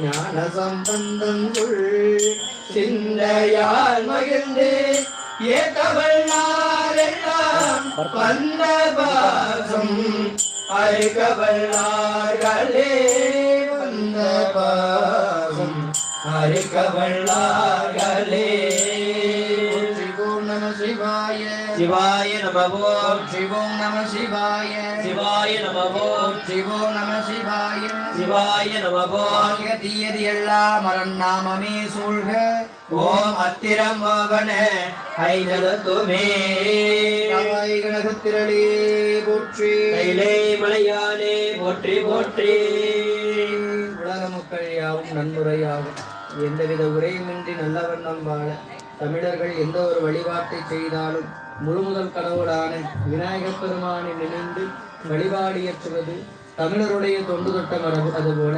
ஞான சம்பந்தங்குள் சிந்தையால் மகிழ்ந்து ஏகவல்லாரெல்லாம் வந்த பாசம் அரிக்கவல்லார்களே வந்த பாசம் அரிக்கவல்லார்களே. நம சிவாய சிவாய நமவோ சிவோம் நம சிவாய சிவாய நமவோ சிவோம் நம சிவாய சிவாய நமவோ. தீயது எல்லாம் அரண் நாமமே சூழ்க ஓம் அத்திரம் மோகன ஐநலத்துமே. கணகத்திரளே போற்றி கைலே மலையானே போற்றி போற்றி. உலக மக்கள் யாவும் நன்முறையாகும் எந்தவித உரையுமின்றி நல்ல வண்ணம் வாழ தமிழர்கள் எந்த ஒரு வழிபாட்டை செய்தாலும் முழுமுதல் கடவுளான விநாயகப் பெருமானை நினைந்து வழிபாடு இயற்றுவது தமிழருடைய தொண்டு தொட்ட மரபு. அதுபோல